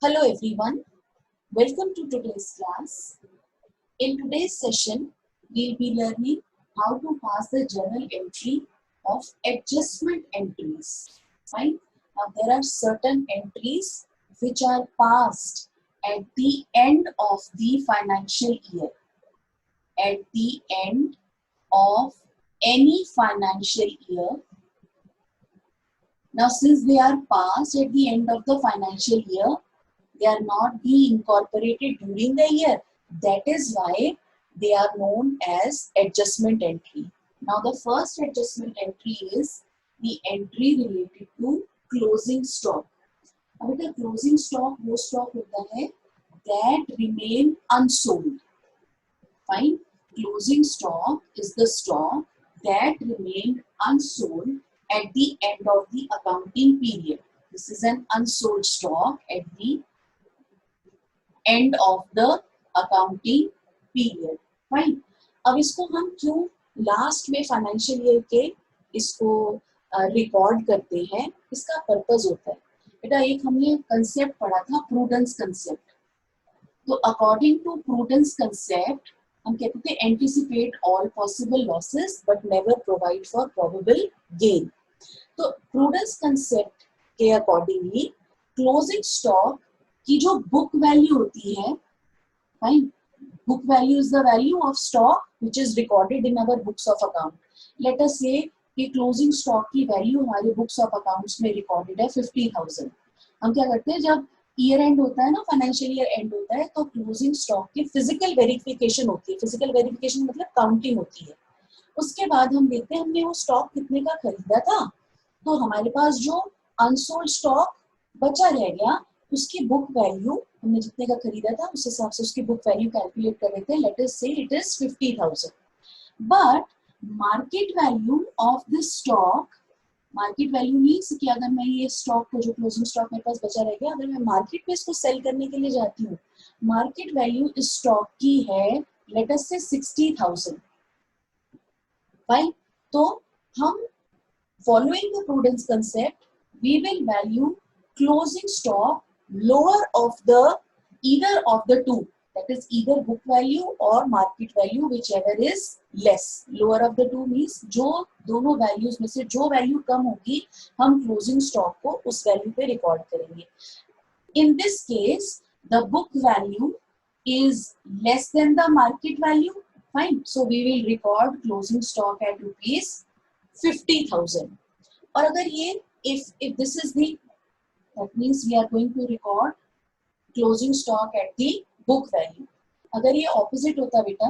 Hello everyone, welcome to today's class. In today's session, we'll be learning how to pass the journal entry of adjustment entries. Fine. Now there are certain entries which are passed at the end of the financial year. At the end of any financial year. Now since they are passed at the end of the financial year, they are not being incorporated during the year. That is why they are known as adjustment entry. Now the first adjustment entry is the entry related to closing stock. अब बेटा closing stock वो stock होता है that remain unsold. Fine. Closing stock is the stock that remained unsold at the end of the accounting period. This is an unsold stock at the end of the accounting period. Fine. अब इसको हम क्यों last में financial year के इसको record करते हैं, इसका पर्पस होता है बेटा एक हमने कंसेप्ट पढ़ा था प्रूडेंस कंसेप्ट. तो अकॉर्डिंग टू प्रूडेंस कंसेप्ट हम कहते थे anticipate all possible losses but never provide for probable gain. तो प्रूडेंस कंसेप्ट के अकॉर्डिंगली क्लोजिंग स्टॉक की जो बुक वैल्यू होती है, fine, book value is the value of stock which is recorded in our books of account. Let us say कि closing stock की value हमारे books of accounts में recorded है 50,000. हम क्या करते हैं जब ईयर एंड होता है ना, फाइनेंशियल ईयर एंड होता है, तो क्लोजिंग स्टॉक की फिजिकल वेरिफिकेशन होती है. फिजिकल वेरिफिकेशन मतलब काउंटिंग होती है. उसके बाद हम देखते हैं हमने वो स्टॉक कितने का खरीदा था, तो हमारे पास जो अनसोल्ड स्टॉक बचा रह गया उसकी बुक वैल्यू हमने जितने का खरीदा था उस हिसाब से उसकी बुक वैल्यू कैलकुलेट कर लेते हैं. लेट अस से it is 50,000. But market value of this stock, market value means कि अगर मैं ये स्टॉक को जो क्लोजिंग स्टॉक मेरे पास बचा रह गया, अगर मैं मार्केट में इसको सेल करने के लिए जाती हूँ, मार्केट वैल्यू इस स्टॉक की है लेट अस से 60,000. फाइन. तो हम following the prudence concept, we will value closing stock lower of the either of the two, that is either book value or market value, whichever is less. Lower of the two means जो दोनों values में से जो value कम होगी हम closing stock को उस value पे record करेंगे. In this case, the book value is less than the market value. Fine. So we will record closing stock at rupees 50,000. और अगर ये if this is the, that means we are going to record closing stock at the book value. अगर ये opposite होता बेटा,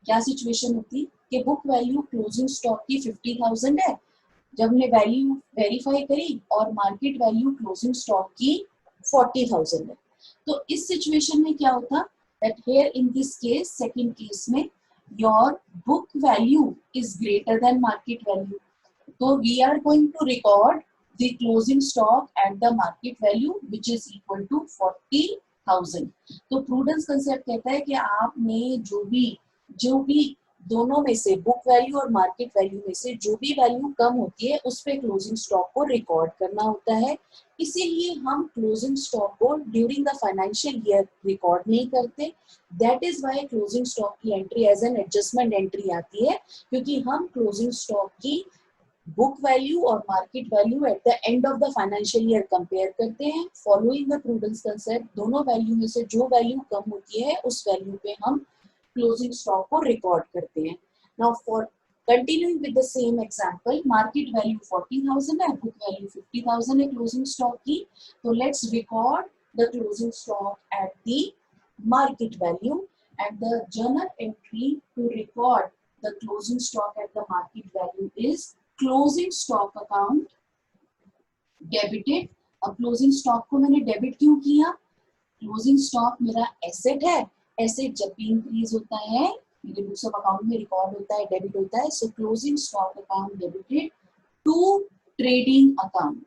क्या situation होती कि बुक वैल्यू क्लोजिंग स्टॉक की 50,000 है, जब हमने वैल्यू वेरीफाई करी और मार्केट वैल्यू क्लोजिंग स्टॉक की 40,000 है, तो इस सिचुएशन में क्या होता that here in this case, second case में your book value is greater than market value. So we are going to record the closing stock at the market value which is equal to 40,000. तो prudence concept कहता है कि आपने जो भी दोनों में से बुक वैल्यू और मार्केट वैल्यू में से जो भी वैल्यू कम होती है उस पे क्लोजिंग स्टॉक को रिकॉर्ड करना होता है. इसीलिए हम क्लोजिंग स्टॉक को during the financial year record नहीं करते. That is why closing stock की entry as an adjustment entry आती है, क्योंकि हम क्लोजिंग स्टॉक की बुक वैल्यू और market value at the end of the financial year compare करते हैं. फॉलोइंग द प्रूडेंस कंसेप्ट, दोनों वैल्यू में से जो वैल्यू कम होती है उस वैल्यू पे हम क्लोजिंग स्टॉक को रिकॉर्ड करते हैं. Now for continuing with the same example, market value 40,000 है, बुक वैल्यू 50,000 है क्लोजिंग स्टॉक की. तो let's record the closing stock at the market value and the journal entry to record the closing stock at the market value is closing stock account debited. अब closing stock को मैंने debit क्यों किया? Closing stock मेरा asset है, asset जब भी increase होता है मेरे बुक्स ऑफ अकाउंट में रिकॉर्ड होता है, डेबिट होता है. So closing stock account debited to trading account.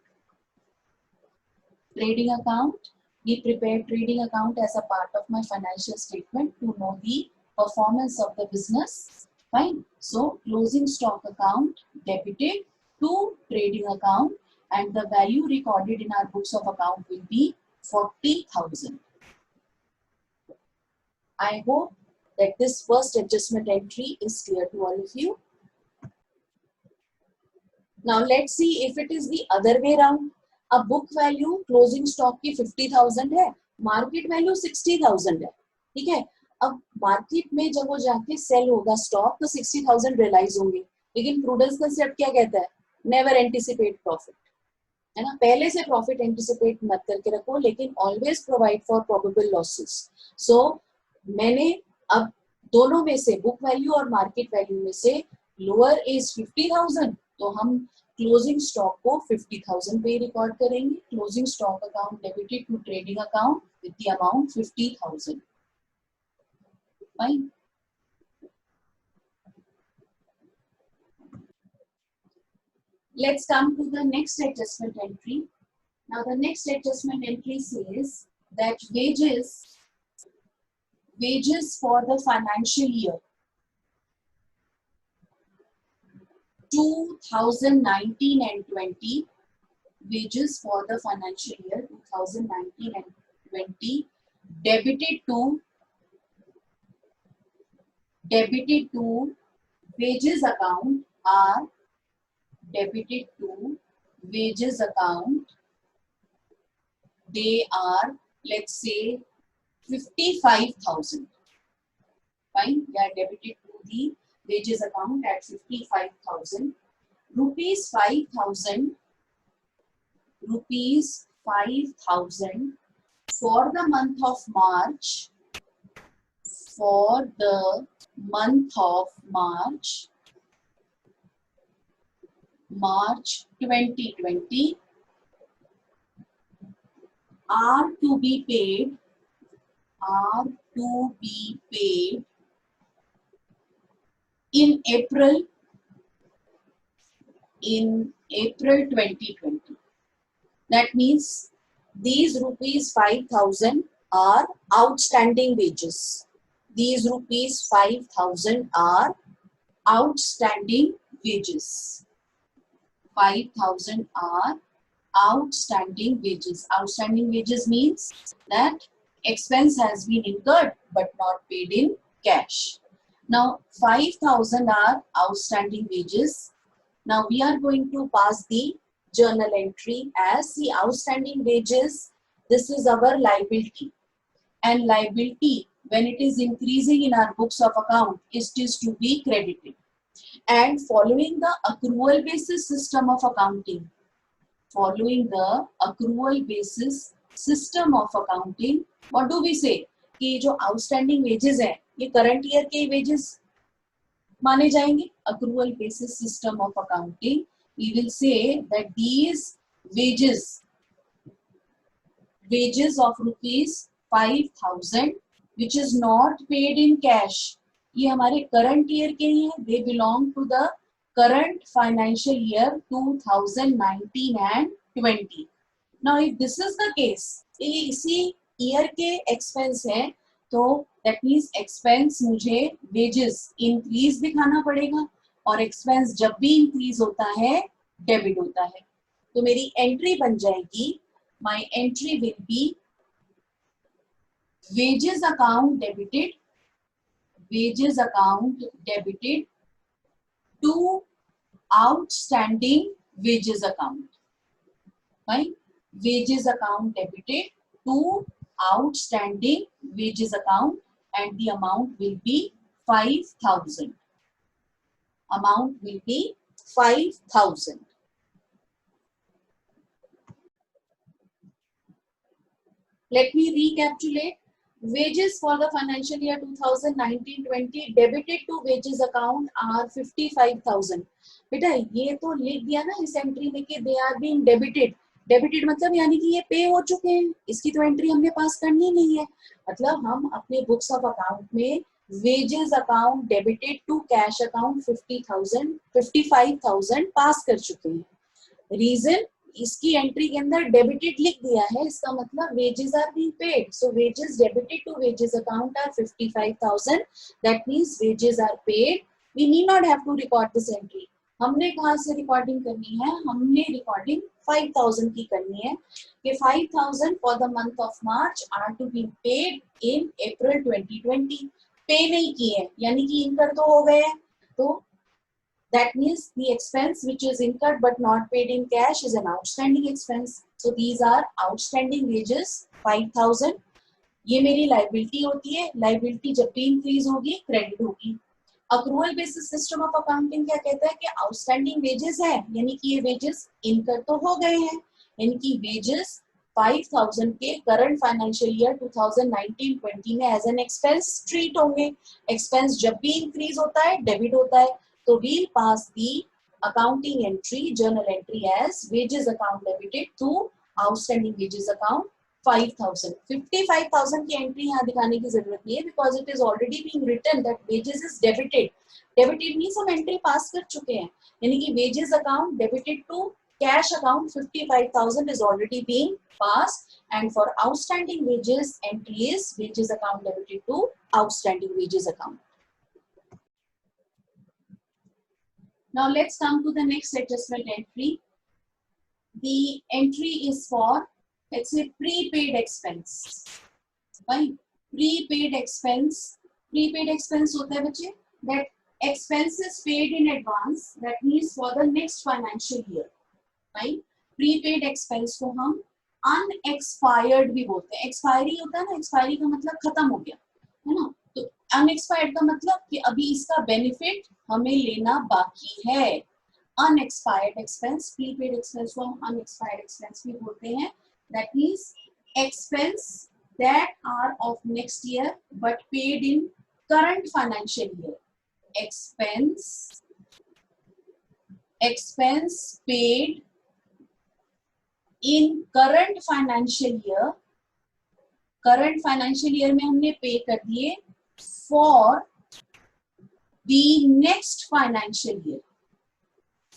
Trading account, we prepare trading account as a part of my financial statement to know the performance of the business. Fine. So closing stock account debited to trading account and the value recorded in our books of account will be 40,000. I hope that this first adjustment entry is clear to all of you. Now let's see if it is the other way around. अब book value closing stock की 50,000 है, market value 60,000 है, ठीक है। अब market में जब वो जाके सेल होगा स्टॉक तो 60,000 रियलाइज होंगे, लेकिन प्रूडेंस कंसेप्ट क्या कहता है, नेवर एंटिसिपेट प्रॉफिट, है ना। पहले से प्रॉफिट एंटिसिपेट मत करके रखो, लेकिन always provide for probable losses. So मैंने अब दोनों में से, बुक वैल्यू और मार्केट वैल्यू में से लोअर इज 50,000, तो हम क्लोजिंग स्टॉक को 50,000 पे रिकॉर्ड करेंगे। Closing stock account debited to trading account with the amount 50,000। Fine. Let's come to the next adjustment entry. Now the next adjustment entry says that wages for the financial year 2019 and 20, wages for the financial year 2019 and 20 debited to wages account are debited to wages account. They are, let's say, 55,000. Fine, they are debited to the wages account at 55,000. Rupees 5,000 for the month of March. For the month of March 2020 are to be paid in April 2020. That means these rupees 5,000 are outstanding wages. These rupees 5,000 are outstanding wages. 5,000 are outstanding wages. Outstanding wages means that expense has been incurred but not paid in cash. Now 5,000 are outstanding wages. Now we are going to pass the journal entry as the outstanding wages. This is our liability, and liability, when it is increasing in our books of account, it is to be credited. And following the accrual basis system of accounting, what do we say? कि जो outstanding wages है, ये current year के wages माने जाएंगे. Accrual basis system of accounting, we will say that these wages of rupees 5,000 which is not paid in cash, ये हमारे current year के ही हैं. They belong to the current financial year 2019 and 20. Now if this is the case, ये इसी year के expense है, तो that means expense मुझे wages increase दिखाना पड़ेगा, और expense जब भी increase होता है debit होता है. तो मेरी entry बन जाएगी, my entry will be wages account debited to outstanding wages account. Right? Wages account debited to outstanding wages account, and the amount will be 5,000. Amount will be 5,000. Let me recapitulate. Wages for the financial year 2019-20 debited to wages account are 55,000. बेटा ये तो लिख दिया ना इस entry में कि they are being debited. Debited मतलब यानी कि ये पे हो चुके हैं, इसकी तो एंट्री हमने पास करनी नहीं है. मतलब हम अपने बुक्स ऑफ अकाउंट में wages account debited to cash account 55,000 पास कर चुके हैं. रीजन, इसकी एंट्री के अंदर डेबिटेड लिख दिया है, इसका मतलब wages are being paid. So wages debited to wages account are 55,000. That means wages are paid. We need not have to record this entry. हमने कहाँ से रिकॉर्डिंग करनी है? हमने रिकॉर्डिंग 5000 की करनी है कि 5000 for the month of March are to be paid in April 2020। Pay नहीं किए यानी कि इनकर तो हो गए, तो that means the expense which is incurred but not paid in cash is an outstanding expense. So these are outstanding wages 5000। ये मेरी लाइबिलिटी होती है, लाइबिलिटी जब भी इंक्रीज होगी क्रेडिट होगी। Accrual basis system of accounting क्या कहता है कि आउटस्टैंडिंग वेजेस है यानी कि ये वेजेस इनकर तो हो गए हैं, यानी कि वेजेस 5000 के करंट फाइनेंशियल ईयर 2019-20 में एज एन एक्सपेंस ट्रीट होंगे। एक्सपेंस जब भी इंक्रीज होता है डेबिट होता है, तो we'll pass the accounting entry, journal entry as wages account debited to outstanding wages account 5000। 55,000 की एंट्री यहाँ दिखाने की जरूरत नहीं है because it is already being written that wages is debited। Debited means हम एंट्री पास कर चुके हैं, यानी कि wages account debited to cash account 55,000 is already being passed, and for outstanding wages entry is wages account debited to outstanding wages account। Now let's come to the next adjustment entry. The entry is for, let's say, prepaid expense. Right? Prepaid expense. Prepaid expense होता है बच्चे that expenses paid in advance. That means for the next financial year. Right? Prepaid expense को हम unexpired भी बोलते हैं। Expiry होता है ना, expiry का मतलब खत्म हो गया, है ना? तो अनएक्सपायर्ड का मतलब कि अभी इसका बेनिफिट हमें लेना बाकी है। अनएक्सपायर्ड एक्सपेंस, प्रीपेड एक्सपेंस को हम अनएक्सपायर्ड एक्सपेंस भी बोलते हैं। That means expense that are of next year but paid in current financial year. Expense paid in current financial year. Current financial year में हमने पे कर दिए for the next financial year,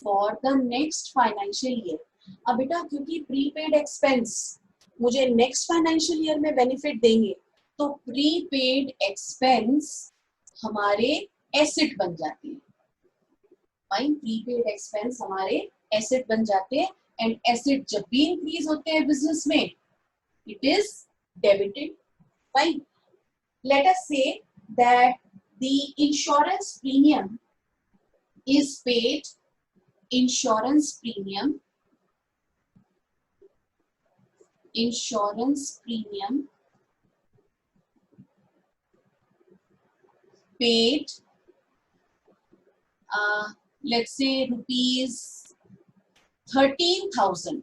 for the next financial year। अब बेटा क्योंकि prepaid expense मुझे next financial year में बेनिफिट देंगे, तो प्रीपेड एक्सपेंस हमारे एसेट बन जाते हैं। फाइन, प्रीपेड एक्सपेंस हमारे एसेट बन जाते हैं, एंड एसेट जब भी इंक्रीज होते हैं बिजनेस में it is debited. Fine, let us say that the insurance premium is paid, insurance premium paid, let's say rupees 13,000,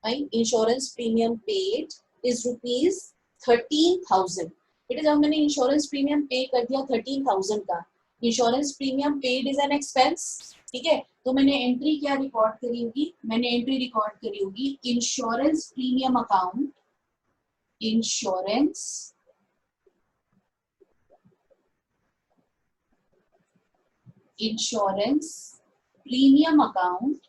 right? Insurance premium paid is rupees 13,000। It is, मैंने insurance premium पे कर दिया 13,000 का। Insurance premium paid is an expense, ठीक है? तो मैंने entry क्या रिकॉर्ड करी होगी? मैंने एंट्री रिकॉर्ड करी होगी insurance premium account, insurance premium account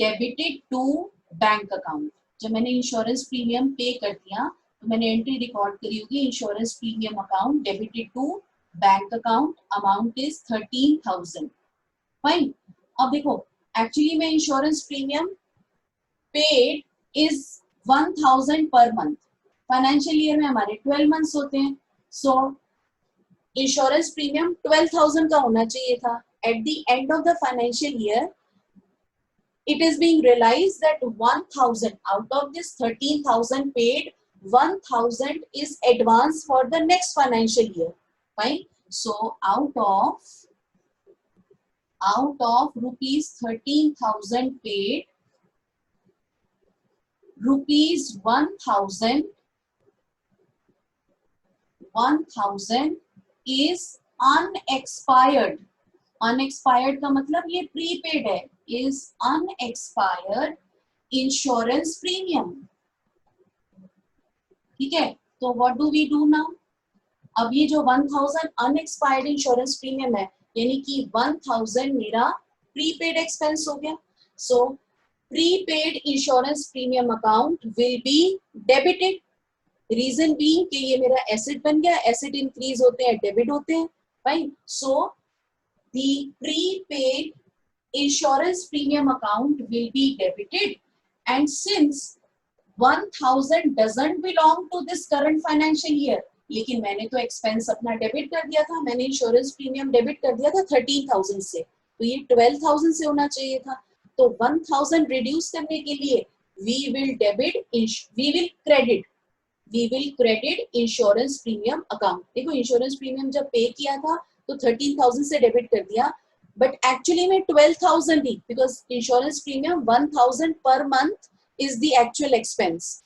debited to bank account. जब मैंने इंश्योरेंस प्रीमियम पे कर दिया तो मैंने एंट्री रिकॉर्ड करी होगी insurance premium account debited to bank account, amount is 13,000। Fine, अब देखो एक्चुअली में insurance premium paid is 1,000 per month. Financial year में हमारे 12 मंथ्स होते हैं, सो इंश्योरेंस प्रीमियम 12,000 का होना चाहिए था। Eight the end of the financial year it is being realized that 1,000 out of this 13,000 paid, 1,000 is advance for the next financial year. Fine. So out of rupees 13,000 paid, rupees 1,000 is unexpired। Unexpired का मतलब ये prepaid है, is unexpired insurance premium. ठीक है, तो what do we do now? अब ये जो 1,000 अनएक्सपायर्ड इंश्योरेंस प्रीमियम है, यानी कि 1,000 मेरा प्रीपेड एक्सपेंस हो गया। So prepaid insurance premium account will be debited. Reason being कि ये मेरा एसेट बन गया, एसेट इंक्रीज होते हैं डेबिट होते हैं। Fine, so the prepaid insurance premium account will be debited, and since 1000 doesn't belong to this current financial year, लेकिन मैंने तो एक्सपेंस अपना डेबिट कर दिया था, मैंने इंश्योरेंस प्रीमियम डेबिट कर दिया था 13,000 से, तो ये 12,000 से होना चाहिए था। तो 1000 रिड्यूस करने के लिए we will credit insurance premium account. देखो इंश्योरेंस प्रीमियम जब पे किया था तो 13,000 से डेबिट कर दिया, बट एक्चुअली में 12,000 ही, because insurance premium 1000 per month is the actual expense,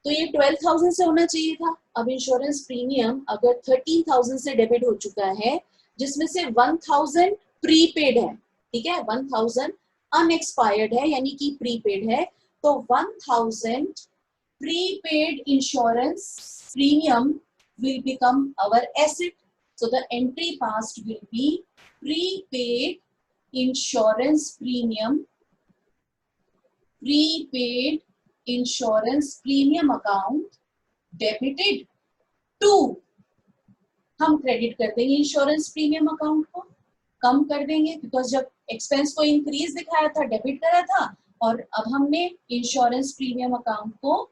तो ये 12,000 से होना चाहिए था। अब इंश्योरेंस प्रीमियम अगर 13,000 से डेबिट हो चुका है, जिसमें से 1000 प्रीपेड है, ठीक है, 1000 अनएक्सपायर्ड है यानी कि प्रीपेड है, तो 1000 prepaid insurance premium will become our asset. So the entry passed will be prepaid insurance account debited to, हम क्रेडिट कर देंगे इंश्योरेंस प्रीमियम अकाउंट को, कम कर देंगे, बिकॉज जब एक्सपेंस को इंक्रीज दिखाया था, डेबिट करा था, और अब हमने इंश्योरेंस प्रीमियम अकाउंट को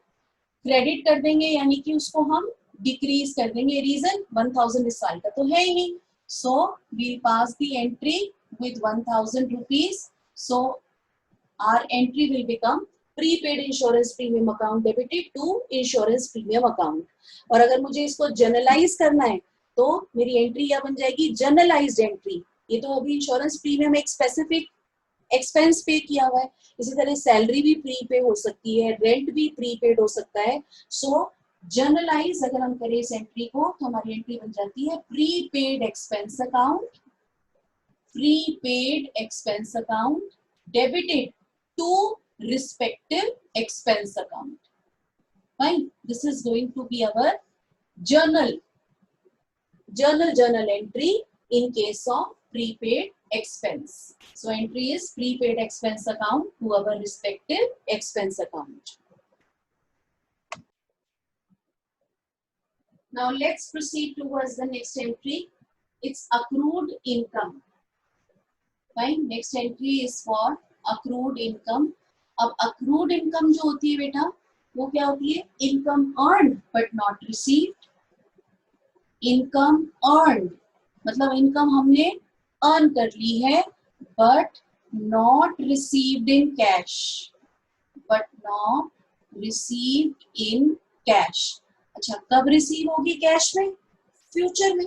क्रेडिट कर देंगे यानी कि उसको हम डिक्रीज कर देंगे। रीजन 1000 इस साल का तो है ही नहीं, so we pass the entry with 1000 rupees, so our entry will become prepaid insurance premium account debited to insurance premium account. और अगर मुझे इसको जनरलाइज करना है तो मेरी एंट्री क्या बन जाएगी, जनरलाइज्ड एंट्री। ये तो अभी इंश्योरेंस प्रीमियम एक स्पेसिफिक एक्सपेंस पे किया हुआ है, इसी तरह सैलरी भी प्रीपे हो सकती है, रेंट भी प्रीपेड हो सकता है। सो जनरलाइज अगर हम करें इस एंट्री को तो हमारी एंट्री बन जाती है prepaid expense account debited to respective expense account. Fine, this is going to be our journal entry in case of prepaid expense. So entry is prepaid expense account to our respective expense account. Now let's proceed towards the next entry. It's accrued income. Fine. Next entry is for accrued income. अब accrued income जो होती है बेटा, वो क्या होती है, income earned but not received. Income earned मतलब इनकम हमने अर्न कर ली है but not received in cash, अच्छा कब रिसीव होगी कैश में, फ्यूचर में।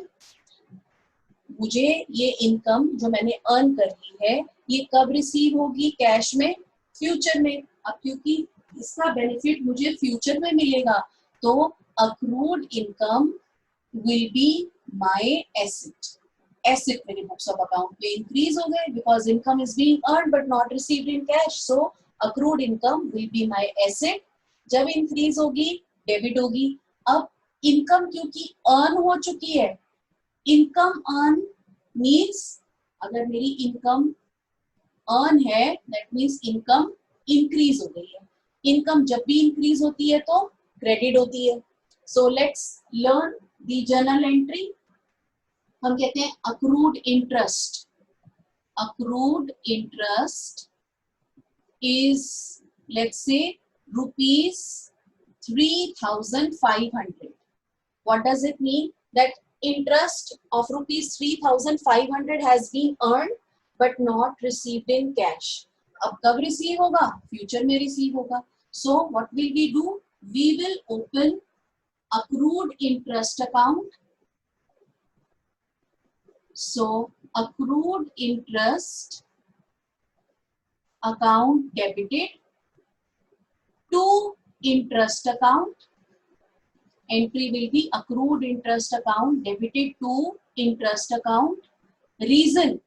मुझे ये इनकम जो मैंने अर्न कर ली है ये कब रिसीव होगी कैश में, फ्यूचर में। अब क्योंकि इसका बेनिफिट मुझे फ्यूचर में मिलेगा तो accrued income will be my asset मेरे बुक्स ऑफ अकाउंट में इंक्रीज हो गए because income is being earned but not received in cash, so accrued income will be my asset. जब इंक्रीज होगी डेबिट होगी। अब इनकम क्योंकि अर्न हो चुकी है, इनकम अर्न मीन्स अगर मेरी इनकम अर्न है दैट मीन्स इनकम इंक्रीज हो गई है। इनकम जब भी इंक्रीज होती है तो क्रेडिट होती है। So let's learn the journal entry. हम कहते हैं accrued interest is let's say rupees 3,500. what does it mean? that interest of rupees 3,500 has been earned but not received in cash. अब कब रिसीव होगा, फ्यूचर में receive होगा। so what will we do? we will open accrued interest account. So accrued interest account debited to interest account. Entry will be accrued interest account debited to interest account. Reason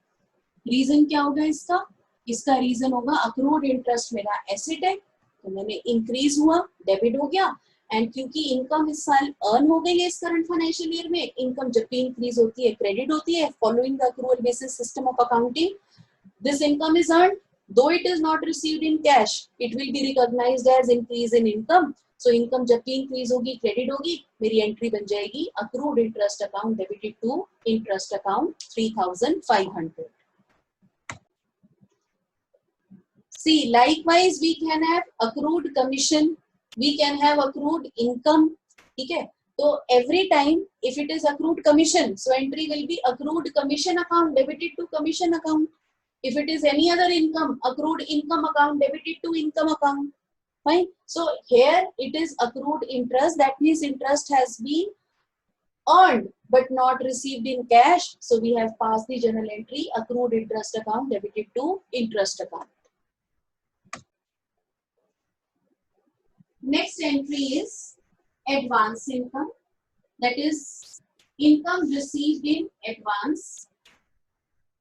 क्या होगा इसका? इसका reason होगा accrued interest मेरा asset है तो मैंने increase हुआ, डेबिट हो गया, एंड क्योंकि इनकम इस साल अर्न हो गई है इस करंट फाइनेंशियल ईयर में, इनकम जब भी इंक्रीज होती है क्रेडिट होती है following the accrual basis system of accounting. This income is earned though it is not received in cash, it will be recognized as increase in income. So income जब भी increase होगी credit होगी, मेरी entry बन जाएगी accrued interest account debited to interest account 3,500. See, likewise we can have accrued commission, we can have accrued income. ठीक है, तो every time if it is accrued commission, so entry will be accrued commission account debited to commission account. If it is any other income, accrued income account debited to income account. Fine. So here it is accrued interest, that means interest has been earned but not received in cash. So we have passed the journal entry accrued interest account debited to interest account. Next entry is advance income, that is income received in advance.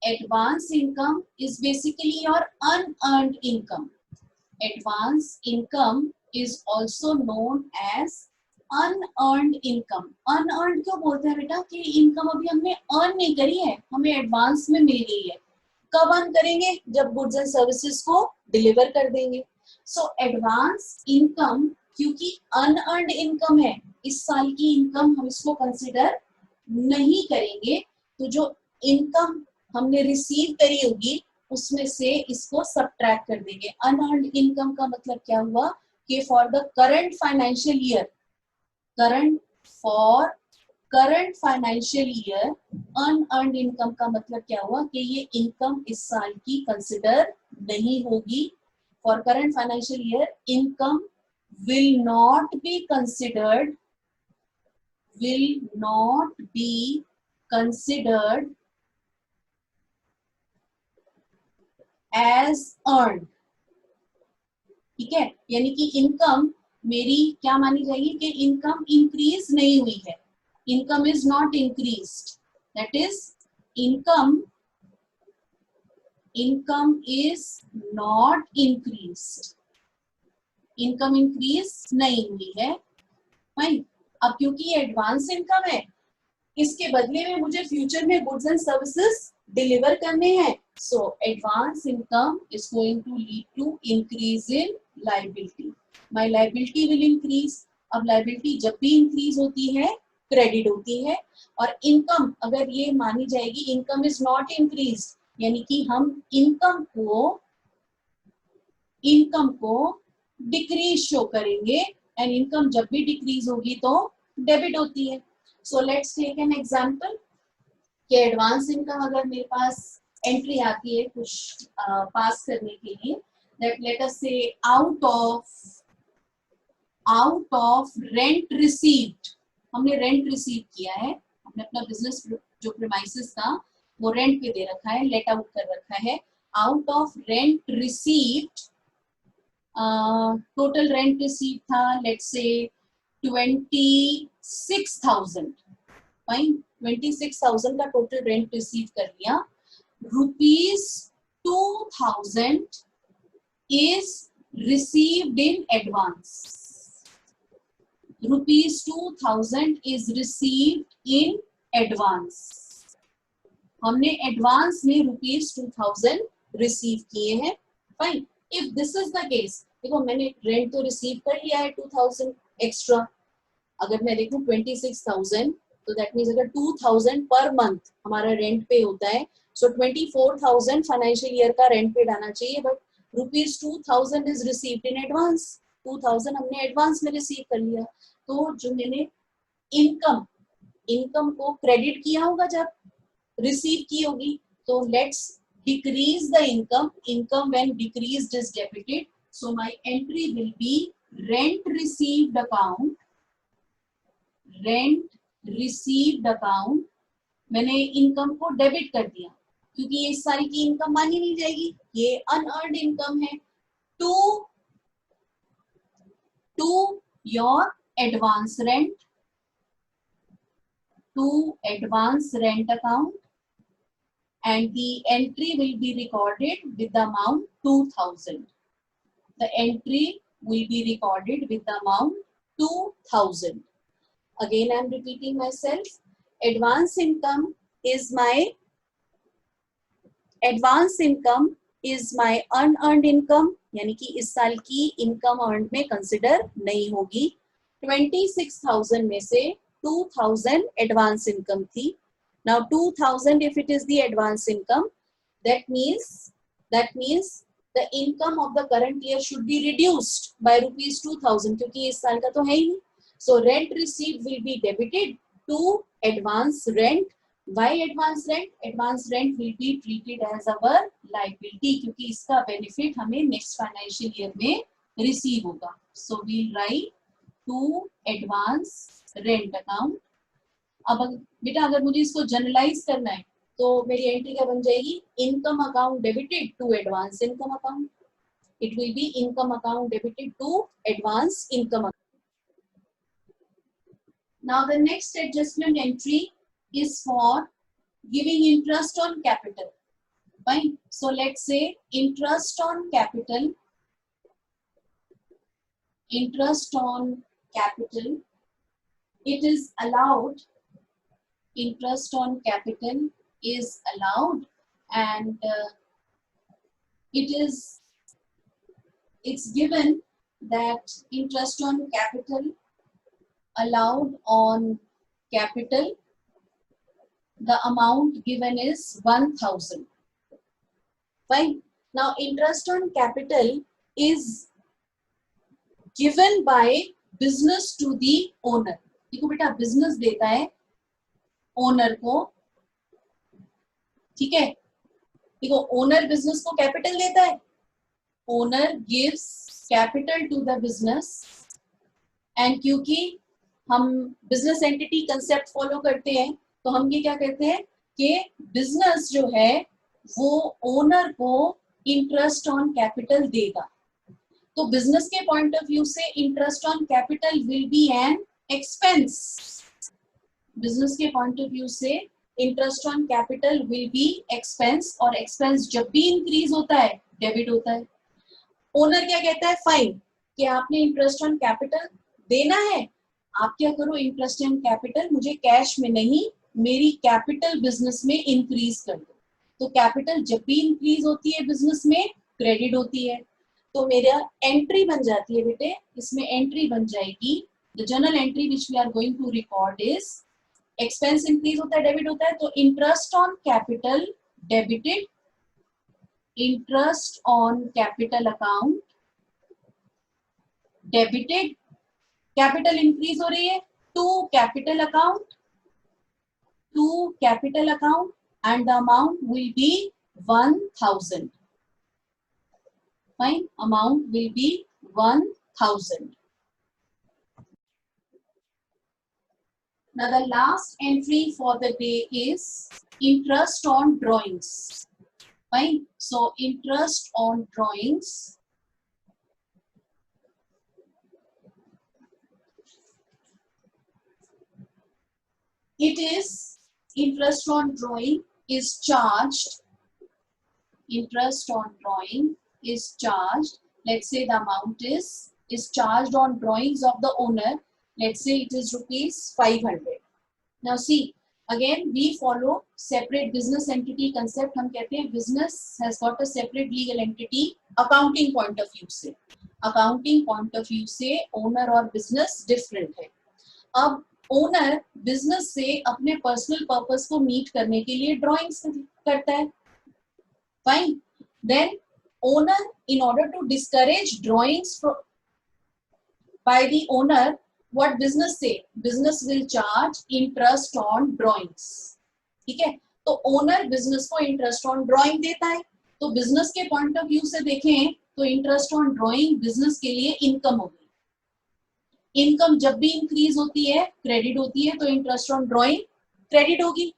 Advance income is basically your unearned income. Advance income is also known as unearned income. Unearned क्यों बोलते हैं बेटा? कि income अभी हमने earn नहीं करी है, हमें एडवांस में मिल गई है. कब अर्न करेंगे? जब गुड्स एंड सर्विसेज को डिलीवर कर देंगे. सो एडवांस इनकम क्योंकि अनअर्नड इनकम है, इस साल की इनकम हम इसको कंसिडर नहीं करेंगे. तो जो इनकम हमने रिसीव करी होगी उसमें से इसको सब्ट्रैक्ट कर देंगे. अनअर्नड इनकम का मतलब क्या हुआ कि for the current financial year, current financial year unearned income का मतलब क्या हुआ कि ये इनकम इस साल की कंसिडर नहीं होगी. For current financial year income will not be considered as earned. ठीक है, यानी कि इनकम मेरी क्या मानी जाएगी कि इनकम इंक्रीज नहीं हुई है. Income is not increased, that is income is not increased. Income increase नहीं हुई है. फाइन. अब क्योंकि ये एडवांस इनकम है, इसके बदले में मुझे फ्यूचर में गुड्स एंड सर्विसेज डिलीवर करने हैं. So advance income is going to lead to increase in liability. My liability will increase. अब लायबिलिटी जब भी इंक्रीज होती है क्रेडिट होती है, और इनकम अगर ये मानी जाएगी इनकम इज नॉट इंक्रीज, यानी कि हम इनकम को डिक्रीज शो करेंगे. एंड इनकम जब भी डिक्रीज होगी तो डेबिट होती है. So let's take an example कि एडवांस इनकम अगर मेरे पास एंट्री आती है कुछ पास करने के लिए, दैट लेट अस से आउट ऑफ रेंट रिसीव्ड. हमने रेंट रिसीव किया है, हमने अपना बिजनेस जो प्रीमाइसेस था वो रेंट पे दे रखा है, लेट आउट कर रखा है. Out of rent received total rent receive था लेट्स से 26,000. फाइन. 26,000 का टोटल रेंट रिसीव कर लिया. ₹2,000 is received in advance. ₹2,000 is received in advance. हमने एडवांस में ₹2,000 रिसीव किए हैं. Fine. If this is the case, देखो मैंने रेंट तो रिसीव कर लिया है 2,000 एक्स्ट्रा. अगर मैं देखूं 26,000, तो दैट मीन्स अगर 2,000 पर मंथ हमारा रेंट पे होता है, सो 24,000 फाइनेंशियल ईयर का रेंट पेड आना चाहिए. But ₹2,000 is received in advance. 2,000 हमने एडवांस में रिसीव कर लिया. तो जो मैंने इनकम को क्रेडिट किया होगा जब रिसीव की होगी, तो let's decrease the income when decreased is debited. So my entry will be rent received account. मैंने इनकम को डेबिट कर दिया क्योंकि ये इस साल की इनकम मानी नहीं जाएगी, ये अनअर्न्ड इनकम है. To your advance rent account, and the entry will be recorded with the amount 2,000. The entry will be recorded with the amount 2,000. Again, I am repeating myself. Advance income is my unearned income, यानी कि इस साल की income earn में consider नहीं होगी. 26,000 में से 2,000 एडवांस इनकम थी. Now 2,000 if it is the advance income, that means the income of the current year should be reduced by ₹2,000 क्योंकि इस साल का तो है ही नहीं. So rent received will be debited to advance rent. Why advance rent? Advance rent will be treated as our liability क्योंकि इसका benefit हमें next financial year में receive होगा. So we'll write to advance rent account. अब बेटा अगर मुझे इसको जनरलाइज करना है तो मेरी एंट्री क्या बन जाएगी? Income account debited to advance income account. It will be income account debited to advance income account. Now the next adjustment entry is for giving interest on capital. Fine. So let's say interest on capital. Interest on capital. It is allowed. Interest on capital is allowed, and it's given that interest on capital allowed on capital, the amount given is 1,000. Fine. Now interest on capital is given by business to the owner. देखो बेटा business देता है owner को, ठीक है. देखो owner business को capital देता है. Owner gives capital to the business, and क्योंकि हम बिजनेस एंटिटी कंसेप्ट फॉलो करते हैं तो हम ये क्या कहते हैं कि बिजनेस जो है वो ओनर को इंटरेस्ट ऑन कैपिटल देगा. तो बिजनेस के पॉइंट ऑफ व्यू से interest on capital will be an expense. Business के पॉइंट ऑफ व्यू से interest on capital will be expense, और एक्सपेंस जब भी इंक्रीज होता है डेबिट होता है. ओनर क्या कहता है? फाइन, कि आपने इंटरेस्ट ऑन कैपिटल देना है, आप क्या करो, इंटरेस्ट ऑन कैपिटल मुझे कैश में नहीं, मेरी कैपिटल बिजनेस में इंक्रीज कर दो. तो कैपिटल जब भी इंक्रीज होती है बिजनेस में क्रेडिट होती है. तो मेरा एंट्री बन जाती है बेटे, इसमें एंट्री बन जाएगी. The journal entry which we are going to record is expense increase होता है डेबिट होता है, तो interest on capital debited, interest on capital account debited. Capital increase हो रही है to capital account, to capital account, and the amount will be 1,000. Fine, amount will be 1,000. Now the last entry for the day is interest on drawings. Fine. So interest on drawings. It is interest on drawing is charged. Interest on drawing is charged. Let's say the amount is charged on drawings of the owner. Let's say it is ₹500. Now see, again we follow separate business entity concept. हम कहते हैं business has got a separate legal entity. Accounting point of view से, accounting point of view से owner और business different है. अब owner business से अपने personal purpose को meet करने के लिए drawings करता है. Fine. Then owner, in order to discourage drawings by the owner, what business say? Business will charge interest on drawings. ठीक है. तो ओनर बिजनेस को इंटरेस्ट ऑन ड्राइंग देता है. तो बिजनेस के पॉइंट ऑफ व्यू से देखें तो इंटरेस्ट ऑन ड्राइंग बिजनेस के लिए इनकम होगी. इनकम जब भी इंक्रीज होती है क्रेडिट होती है, तो इंटरेस्ट ऑन ड्राइंग क्रेडिट होगी.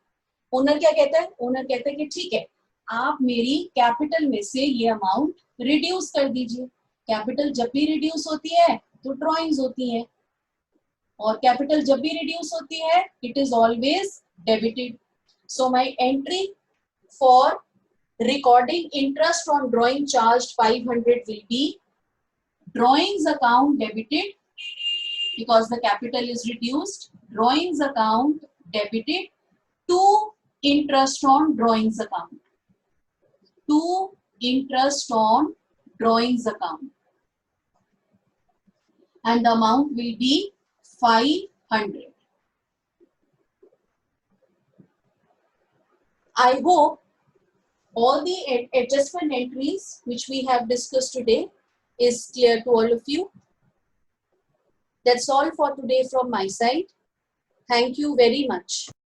ओनर क्या कहता है? ओनर कहता है कि ठीक है, आप मेरी कैपिटल में से ये अमाउंट रिड्यूस कर दीजिए. कैपिटल जब भी रिड्यूस होती है तो ड्राइंग्स होती है, और कैपिटल जब भी रिड्यूस होती है it is always debited. So my entry for recording interest on drawing charge 500 will be drawings account debited because the capital is reduced. Drawings account debited to interest on drawings account, to interest on drawings account, and the amount will be 500. I hope all the adjustment entries which we have discussed today is clear to all of you. That's all for today from my side. Thank you very much.